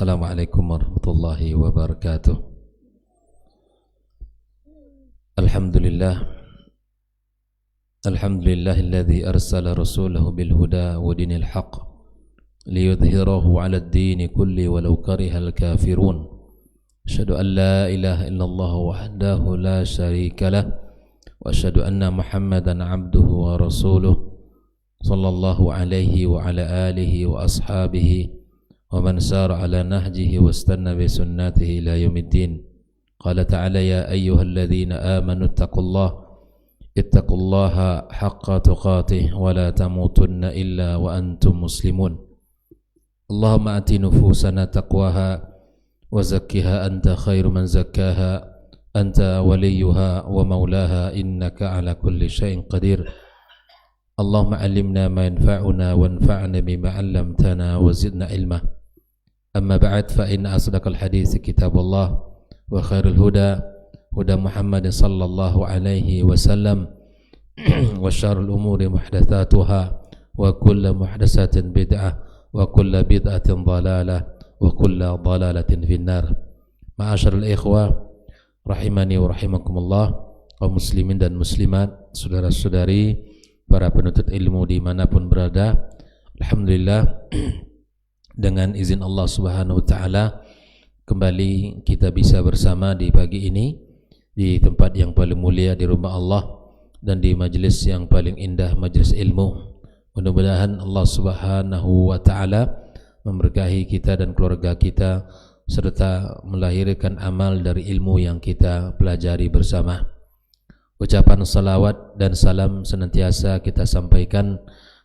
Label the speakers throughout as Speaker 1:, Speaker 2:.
Speaker 1: Assalamualaikum warahmatullahi wabarakatuh. Alhamdulillah Alhamdulillahilladzi arsala rasulahu bil huda wa dinil haqq liyudhhirahu 'ala ad-din kulli walau karihal kafirun. Asyhadu an la ilaha illallah wahdahu la syarika lah wa asyhadu anna Muhammadan 'abduhu wa rasuluh sallallahu alaihi wa ala alihi wa ashabihi wa man sara ala nahjihi wastanna bi sunnatihi ila yaumiddin. Qala ta'ala ya ayyuhalladzina amanu ittaqullaha haqqa tuqatih wa la tamutunna illa wa antum muslimun. Allahumma ati nufusana taqwaha wa zakkiha anta khairu man zakkaha anta waliyuha wa maulaha innaka ala kulli syai'in qadir. Allahumma allimna ma yanfa'una wanfa'na bima 'allamtana wa zidna ilma. Amma ba'd, fa inna asdaqal hadits kitabullah wa khairul huda huda Muhammadin sallallahu alaihi wasallam wa syarrul umuri muhdatsatuha wa kullu muhdatsatin bid'ah wa kullu bid'atin dhalalah wa kullu dhalalatin finnar. Ma'asyiral ikhwah rahimani wa rahimakumullah, kaum muslimin dan muslimat, saudara-saudari, para penuntut ilmu dimanapun berada. Alhamdulillah, dengan izin Allah Subhanahu wa ta'ala kembali kita bisa bersama di pagi ini di tempat yang paling mulia di rumah Allah dan di majlis yang paling indah, majlis ilmu. Mudah-mudahan Allah Subhanahu wa ta'ala memberkahi kita dan keluarga kita serta melahirkan amal dari ilmu yang kita pelajari bersama. Ucapan salawat dan salam senantiasa kita sampaikan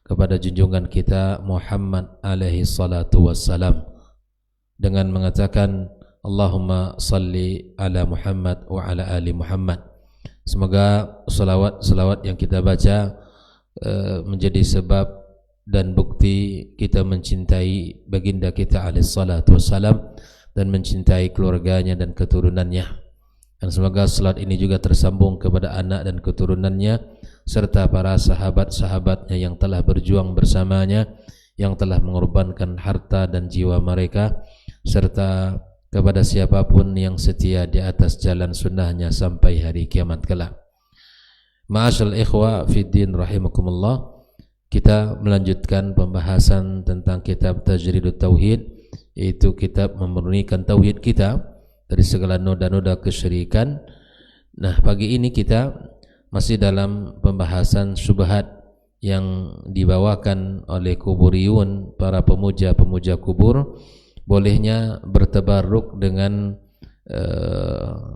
Speaker 1: kepada junjungan kita Muhammad alaihi salatu wassalam dengan mengatakan Allahumma salli ala Muhammad wa ala ali Muhammad. Semoga salawat yang kita baca menjadi sebab dan bukti kita mencintai baginda kita alaihi salatu wassalam dan mencintai keluarganya dan keturunannya. Dan semoga salat ini juga tersambung kepada anak dan keturunannya serta para sahabat-sahabatnya yang telah berjuang bersamanya, yang telah mengorbankan harta dan jiwa mereka, serta kepada siapapun yang setia di atas jalan sunnahnya sampai hari kiamat kelak. Ma'asyal ikhwa fiddin rahimakumullah, kita melanjutkan pembahasan tentang kitab Tajridut Tauhid, yaitu kitab memurnikan tauhid kita dari segala noda-noda kesyirikan. Nah, pagi ini kita masih dalam pembahasan syubhat yang dibawakan oleh kuburiyun, para pemuja-pemuja kubur. Bolehnya bertabarruk dengan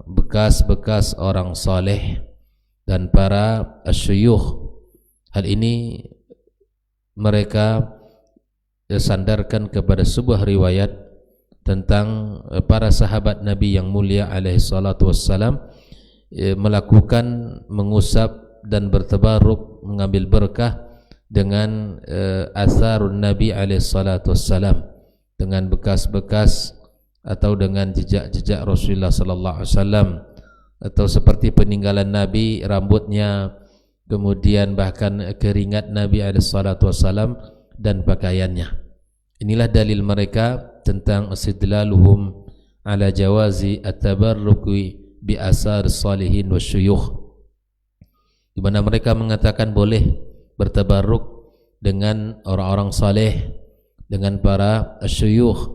Speaker 1: bekas-bekas orang saleh dan para asyuyukh. Hal ini mereka sandarkan kepada sebuah riwayat tentang para sahabat Nabi yang mulia alaihi salatu wassalam melakukan mengusap dan bertabarruk, mengambil berkah dengan atharun Nabi alaihi salatu wassalam, dengan bekas-bekas atau dengan jejak-jejak Rasulullah sallallahu alaihi wasallam, atau seperti peninggalan Nabi, rambutnya, kemudian bahkan keringat Nabi alaihi salatu wassalam dan pakaiannya. Inilah dalil mereka tentang istidlaluhum ala jawazi at-tabarruki bi asar salihin wasyuyukh, di mana mereka mengatakan boleh bertabarruk dengan orang-orang saleh, dengan para asyuyukh.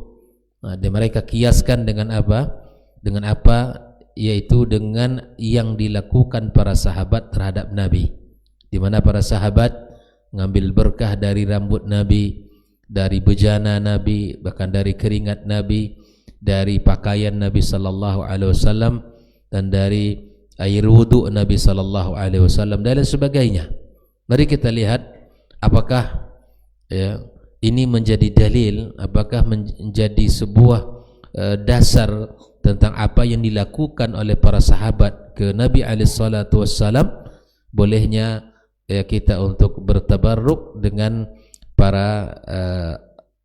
Speaker 1: Nah, dan mereka kiaskan dengan apa? Dengan apa? Yaitu dengan yang dilakukan para sahabat terhadap Nabi, di mana para sahabat mengambil berkah dari rambut Nabi, dari bejana Nabi, bahkan dari keringat Nabi, dari pakaian Nabi sallallahu alaihi wasallam, dan dari air wudu Nabi sallallahu alaihi wasallam dan lain sebagainya. Mari kita lihat apakah ini menjadi dalil, apakah menjadi sebuah dasar tentang apa yang dilakukan oleh para sahabat ke Nabi alaihi salatu wassalam. Bolehnya kita untuk bertabarruk dengan para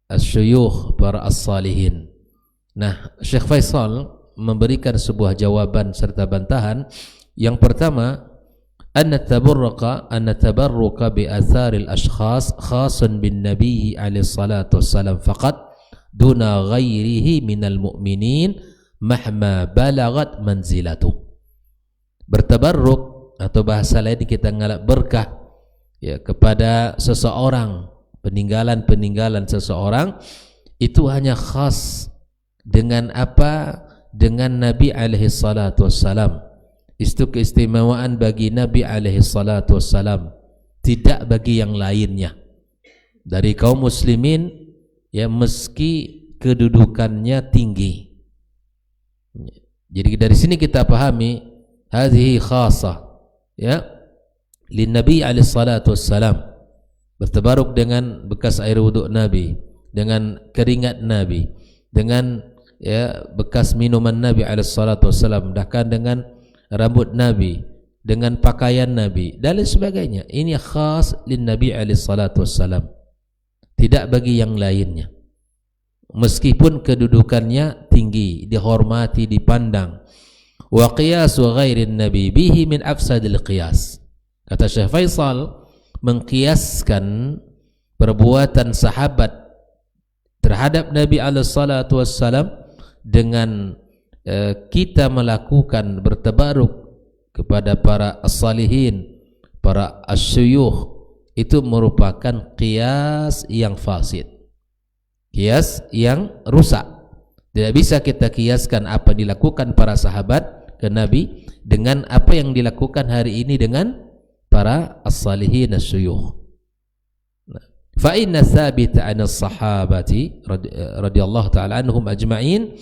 Speaker 1: asyuyukh, para as-salihin. Nah, Syekh Faisal memberikan sebuah jawaban serta bantahan. Yang pertama, anna tabarruka bi atharil ashkhas khasun bin nabi alaihi salatu wassalam faqat duna ghairihi minal mu'minin mahma balagat manzilatu. Bertabarruk atau bahasa lain kita ngalap berkah ya kepada seseorang, peninggalan seseorang itu hanya khas dengan apa? Dengan Nabi alaihi salatu wassalam. Itu keistimewaan bagi Nabi alaihi salatu wassalam, tidak bagi yang lainnya dari kaum muslimin ya, meski kedudukannya tinggi. Jadi dari sini kita pahami hadhihi khasah ya lin Nabi alaihi salatu wassalam, bertabaruk dengan bekas air wuduk Nabi, dengan keringat Nabi, dengan ya bekas minuman Nabi alaihi salatu wassalam, bahkan dengan rambut Nabi, dengan pakaian Nabi dan lain sebagainya. Ini khas lin Nabi alaihi salatu wassalam, tidak bagi yang lainnya, meskipun kedudukannya tinggi, dihormati, dipandang. Wa qiyasu ghairin nabi bihi min afsadil qiyas. Kata Syekh Faisal, mengkiaskan perbuatan sahabat terhadap Nabi alaihi salatu wassalam dengan kita melakukan bertabaruk kepada para as-salihin, para as-syuyukh, itu merupakan qiyas yang fasid, qiyas yang rusak. Tidak bisa kita kiaskan apa dilakukan para sahabat ke Nabi dengan apa yang dilakukan hari ini dengan para as-salihin as-syuyukh. Fa inna thabita 'an as-sahabati radhiyallahu ta'ala anhum ajma'in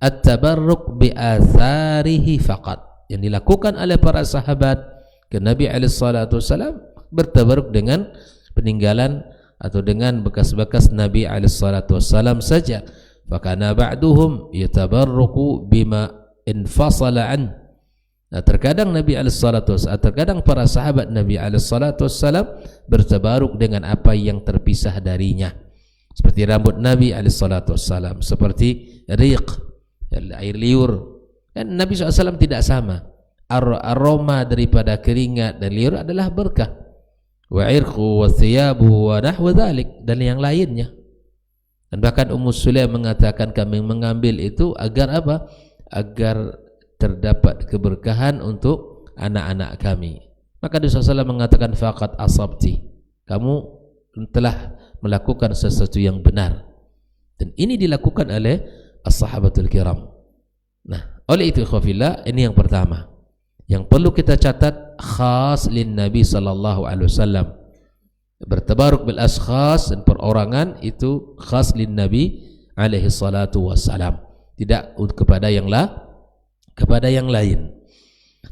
Speaker 1: at-tabarruk bi atharihi faqat. Yang dilakukan oleh para sahabat ke Nabi alaihi salatu wasallam, bertabarruk dengan peninggalan atau dengan bekas-bekas Nabi alaihi salatu wasallam saja. Fakana ba'duhum yatabarruku bima infasala an. Nah, terkadang Nabi alaihi salatu wasallam, terkadang para sahabat Nabi alaihi salatu wasallam bertabaruk dengan apa yang terpisah darinya, seperti rambut Nabi alaihi salatu wasallam, seperti riq, air liur. Dan Nabi SAW tidak sama. Aroma daripada keringat dan liur adalah berkah. Wa irqu wa thiyabu wa nahwa dhalik, dan yang lainnya. Dan bahkan Ummu Sulaim mengatakan kami mengambil itu agar apa? Agar terdapat keberkahan untuk anak-anak kami. Maka Nabi SAW mengatakan faqat asabti, kamu telah melakukan sesuatu yang benar. Dan ini dilakukan oleh as-sahabatul kiram. Nah, oleh itu ikhwafillah, ini yang pertama yang perlu kita catat, khas lin Nabi sallallahu alaihi wasallam. Bertabaruk bil ashkhas dan perorangan itu khas lin Nabi alaihi salatu wassalam, tidak kepada yang lain.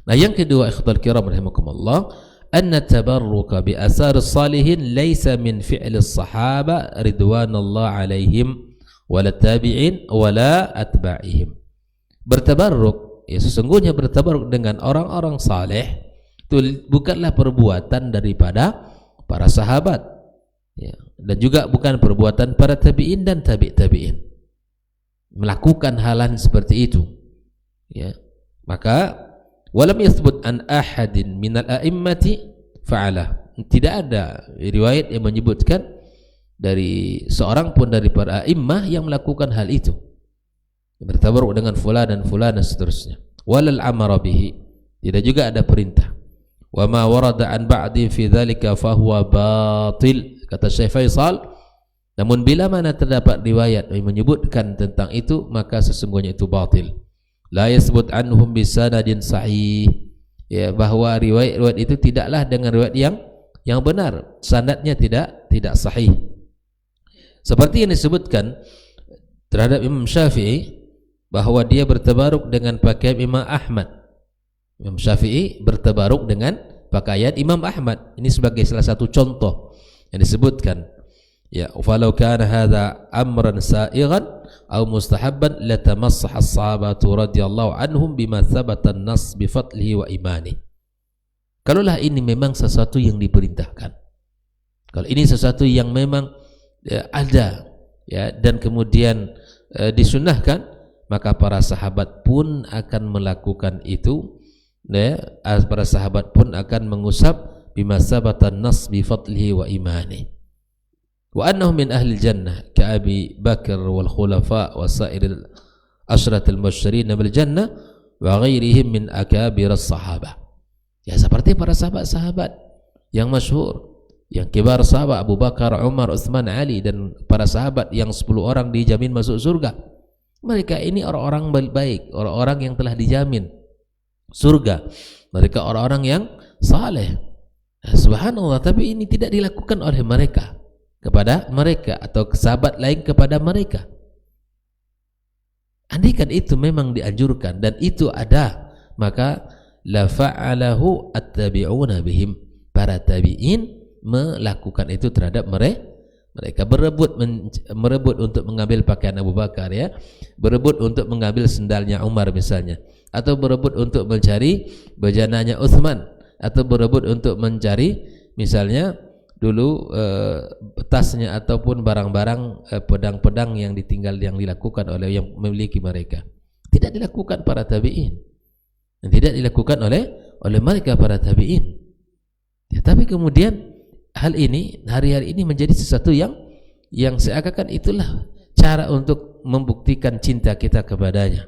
Speaker 1: Nah, yang kedua ikhwatul kiram rahimakumullah, anna tabarruka bi athar salihin laysa min fi'li as-sahaba ridwanullah alaihim wala tabi'in wala atba'ihim. Bertabarruk, ya sesungguhnya bertabarruk dengan orang-orang saleh itu bukanlah perbuatan daripada para sahabat ya, dan juga bukan perbuatan para tabi'in dan tabi'in melakukan halan seperti itu ya. Maka walam yathbut an ahadin minal a'immati fa'ala, tidak ada riwayat yang menyebutkan dari seorang pun dari para a'immah yang melakukan hal itu, bertabaruk dengan fulan dan fulan dan seterusnya. Walal amara bihi, tidak juga ada perintah. Wa ma warada an ba'di fi dzalika fa huwa batil, kata Syekh Faisal. Namun bila mana terdapat riwayat yang menyebutkan tentang itu, maka sesungguhnya itu batil. La yasbut anhum bisanadin sahih, ya, bahwa riwayat itu tidaklah dengan riwayat yang benar, sanadnya tidak sahih. Seperti yang disebutkan terhadap Imam Syafi'i bahwa dia bertabaruk dengan pakaian Imam Ahmad. Imam Syafi'i bertabaruk dengan pakaian Imam Ahmad. Ini sebagai salah satu contoh yang disebutkan. Ya, falau kana hadza amran sa'ighan aw mustahabban latamassaha as-sahabatu radhiyallahu anhum bima thabata an-nass bi fadlihi wa imani. Kalaulah ini memang sesuatu yang diperintahkan, kalau ini sesuatu yang memang ada ya, dan kemudian disunnahkan, maka para sahabat pun akan melakukan itu ya, para sahabat pun akan mengusap bima thabata an-nass bi fadlihi wa imani. wa annahum min ahli jannah ka Abi Bakar wal khulafa wa sairil ashratil musyririn bil jannah wa ghairihim min akabir as-sahabah. Ya seperti para sahabat-sahabat yang masyhur, yang kibar sahabat Abu Bakar, Umar, Utsman, Ali dan para sahabat yang 10 orang dijamin masuk surga. Mereka ini orang-orang baik, orang-orang yang telah dijamin surga. Mereka orang-orang yang saleh. Subhanallah, tapi ini tidak dilakukan oleh mereka kepada mereka atau sahabat lain kepada mereka. Andaikan itu memang dianjurkan dan itu ada, maka la fa'alahu at-tabi'una bihim. Para tabi'in melakukan itu terhadap mereka merebut untuk mengambil pakaian Abu Bakar, ya, berebut untuk mengambil sendalnya Umar misalnya, atau berebut untuk mencari bejananya Utsman, atau berebut untuk mencari misalnya dulu tasnya ataupun barang-barang pedang-pedang yang dilakukan oleh yang memiliki mereka. Tidak dilakukan para tabi'in dan tidak dilakukan oleh mereka para tabi'in. Ya, tapi kemudian hal ini hari-hari ini menjadi sesuatu yang seakan-akan itulah cara untuk membuktikan cinta kita kepadanya.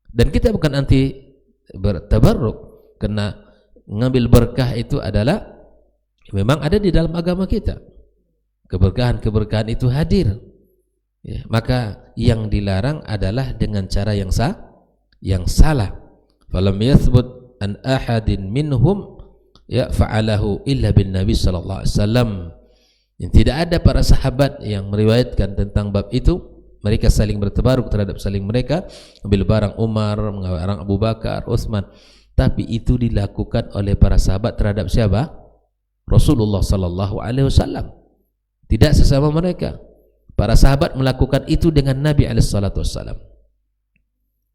Speaker 1: Dan kita bukan anti bertabarruk, karena mengambil berkah itu adalah memang ada di dalam agama kita. Keberkahan itu hadir. Ya, maka yang dilarang adalah dengan cara yang salah. Falam yathbut an ahadin minhum ya fa'alahu illa bin Nabi sallallahu alaihi wasallam. Yang tidak ada para sahabat yang meriwayatkan tentang bab itu. Mereka saling bertabaruk terhadap saling mereka, ambil barang Umar, mengambil barang Abu Bakar, Utsman. Tapi itu dilakukan oleh para sahabat terhadap siapa? Rasulullah sallallahu alaihi wasallam. Tidak sesama mereka. Para sahabat melakukan itu dengan Nabi alaihi salatu wasallam.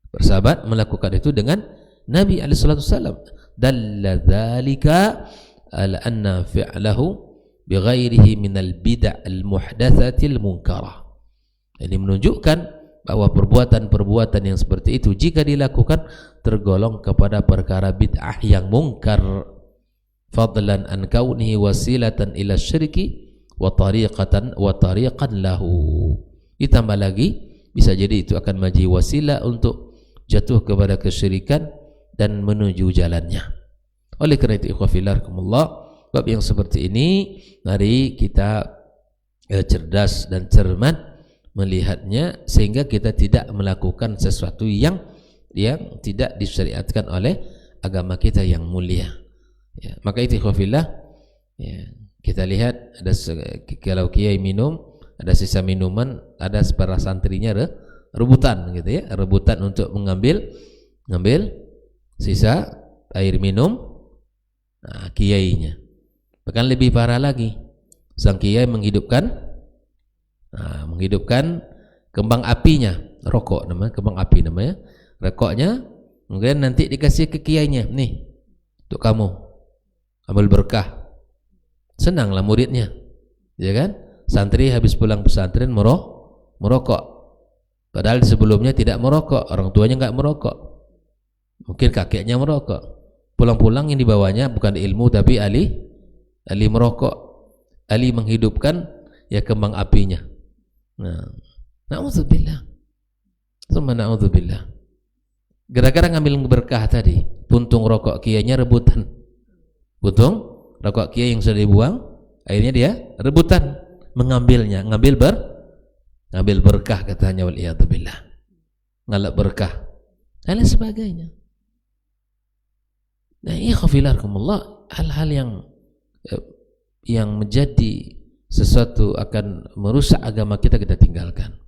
Speaker 1: Para sahabat melakukan itu dengan Nabi alaihi salatu wasallam. Dalla dzalika ala anna fi'lahu bighairihi minal bid'ah al-muhdatsatil munkarah. Ini menunjukkan bahwa perbuatan-perbuatan yang seperti itu jika dilakukan tergolong kepada perkara bid'ah yang mungkar, fadlan an kaunihi wasilatan ila syirki wa tariqan lahu. Ditambah lagi bisa jadi itu akan menjadi wasilah untuk jatuh kepada kesyirikan dan menuju jalannya. Oleh kerana itu ikhwafillah, bab yang seperti ini mari kita cerdas dan cermat melihatnya sehingga kita tidak melakukan sesuatu yang tidak disyariatkan oleh agama kita yang mulia. Ya, maka itu ikhwafillah, ya, kita lihat ada kalau kiai minum, ada sisa minuman, ada para santrinya rebutan gitu ya, rebutan untuk mengambil sisa air minum kiainya. Bahkan lebih parah lagi, sang kiai menghidupkan kembang apinya, rokok namanya, kembang api namanya, rokoknya, kemudian nanti dikasih ke kiainya, nih untuk kamu, ambil berkah. Senanglah muridnya, ya kan? Santri habis pulang pesantren merokok, padahal sebelumnya tidak merokok, orang tuanya enggak merokok, mungkin kakeknya merokok. Pulang-pulang yang dibawanya bukan ilmu tapi ahli merokok, ahli menghidupkan ya kembang apinya. Na'udzubillah. Summa na'udzubillah. Gara-gara ngambil berkah tadi, puntung rokok kiainya rebutan. Puntung rokok kiai yang sudah dibuang, akhirnya dia rebutan mengambilnya, ngambil berkah katanya, wal iyadzubillah. Ngalap berkah dan lain sebagainya. Nah, ikhwafillah, hal-hal yang menjadi sesuatu akan merusak agama kita tinggalkan.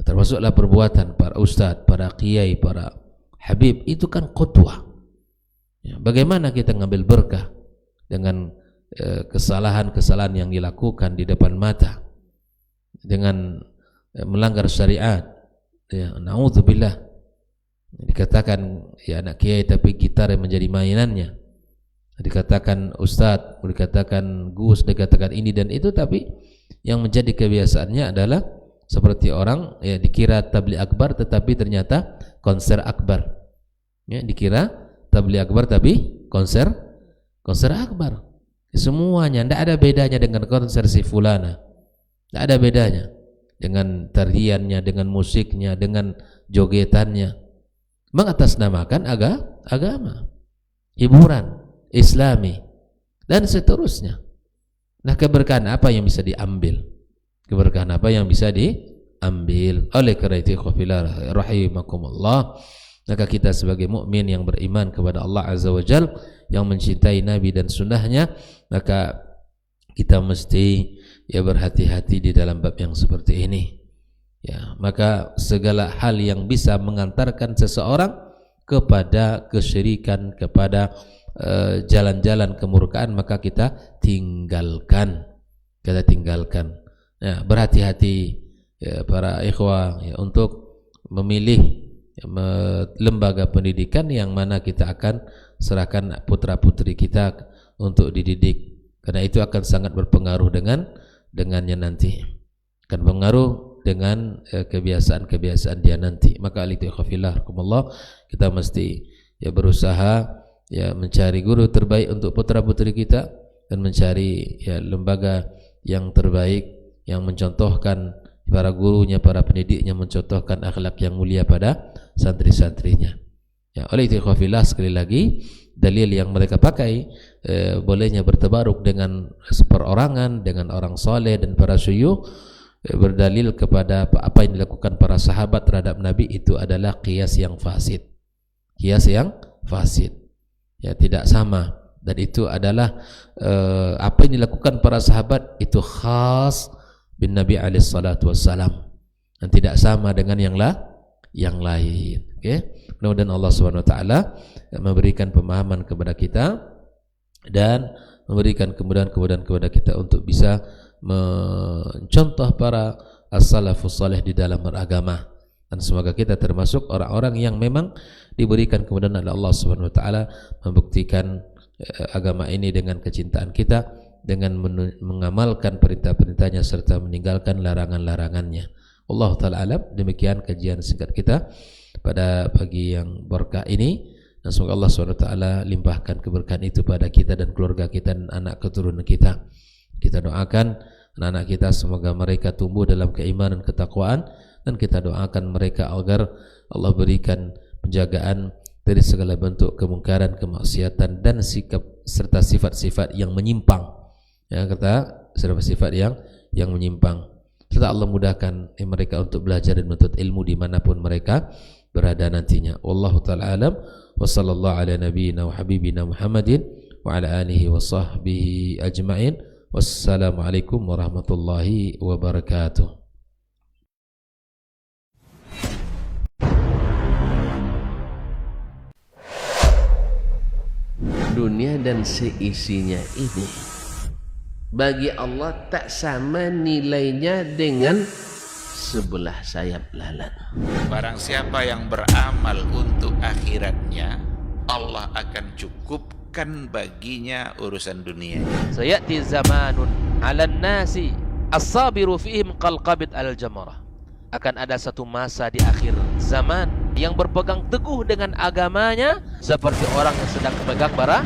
Speaker 1: Termasuklah perbuatan para ustadz, para kiai, para habib, itu kan qudwah. Ya, bagaimana kita ngambil berkah dengan kesalahan-kesalahan yang dilakukan di depan mata, dengan melanggar syariat. Ya, na'udzubillah. Dikatakan ya anak kiai tapi gitar yang menjadi mainannya. Dikatakan ustadz, dikatakan gus, dikatakan ini dan itu, tapi yang menjadi kebiasaannya adalah seperti orang ya dikira tabligh akbar tetapi ternyata konser akbar. Ya, dikira tabligh akbar tapi konser akbar. Semuanya, tidak ada bedanya dengan konser si fulana, tidak ada bedanya dengan tariannya, dengan musiknya, dengan jogetannya, mengatasnamakan agama, hiburan Islami dan seterusnya. Nah, keberkahan apa yang bisa diambil? Keberkahan apa yang bisa diambil? Oleh karena itu, ikhwafillah rahimakumullah, maka kita sebagai mukmin yang beriman kepada Allah Azza wa Jal, yang mencintai Nabi dan sunnahnya, maka kita mesti berhati-hati di dalam bab yang seperti ini. Maka segala hal yang bisa mengantarkan seseorang kepada kesyirikan, kepada jalan-jalan kemurkaan, maka kita tinggalkan. Berhati-hati para ikhwah untuk memilih lembaga pendidikan yang mana kita akan serahkan putra-putri kita untuk dididik, karena itu akan sangat berpengaruh dengannya nanti, akan pengaruh dengan kebiasaan-kebiasaan dia nanti. Maka alikhwafillah, kita mesti berusaha mencari guru terbaik untuk putra-putri kita, dan mencari lembaga yang terbaik yang mencontohkan para gurunya, para pendidiknya mencontohkan akhlak yang mulia pada santri-santrinya. Oleh itu ikhwafillah, sekali lagi dalil yang mereka pakai bolehnya bertabaruk dengan seperorangan, dengan orang soleh dan para syuyukh, berdalil kepada apa yang dilakukan para sahabat terhadap Nabi itu adalah qiyas yang fasid. Qiyas yang fasid, tidak sama, dan itu adalah apa yang dilakukan para sahabat itu khas bin Nabi alaihi salatu wassalam, dan tidak sama dengan yang lain. Mudah-mudahan Allah Subhanahu wa taala memberikan pemahaman kepada kita dan memberikan kemudahan-kemudahan kepada kita untuk bisa mencontoh para as-salafus salih di dalam beragama, dan semoga kita termasuk orang-orang yang memang diberikan kemudahan oleh Allah Subhanahu wa taala membuktikan agama ini dengan kecintaan kita, dengan mengamalkan perintah-perintahnya serta meninggalkan larangan-larangannya. Allah taala alam. Demikian kajian singkat kita pada pagi yang berkah ini, dan semoga Allah SWT limpahkan keberkahan itu pada kita dan keluarga kita dan anak keturunan kita. Kita doakan anak-anak kita semoga mereka tumbuh dalam keimanan, ketakwaan, dan kita doakan mereka agar Allah berikan penjagaan dari segala bentuk kemungkaran, kemaksiatan, dan sikap serta sifat-sifat yang menyimpang. Sifat-sifat yang menyimpang. Serta Allah mudahkan mereka untuk belajar dan menuntut ilmu dimanapun mereka berada nantinya. Wallahu ta'ala alam. Wa sallallahu ala nabiyyina wa habibina Muhammadin wa ala alihi wa sahbihi ajma'in. Wassalamualaikum warahmatullahi wabarakatuh.
Speaker 2: Dunia dan seisinya ini bagi Allah tak sama nilainya dengan sebelah sayap lalat.
Speaker 3: Barang siapa yang beramal untuk akhiratnya, Allah akan cukupkan baginya urusan dunia.
Speaker 4: Sayati zamanun 'alan nasi as-sabiru fihim qalqabit al-jamarah. Akan ada satu masa di akhir zaman yang berpegang teguh dengan agamanya seperti orang yang sedang memegang bara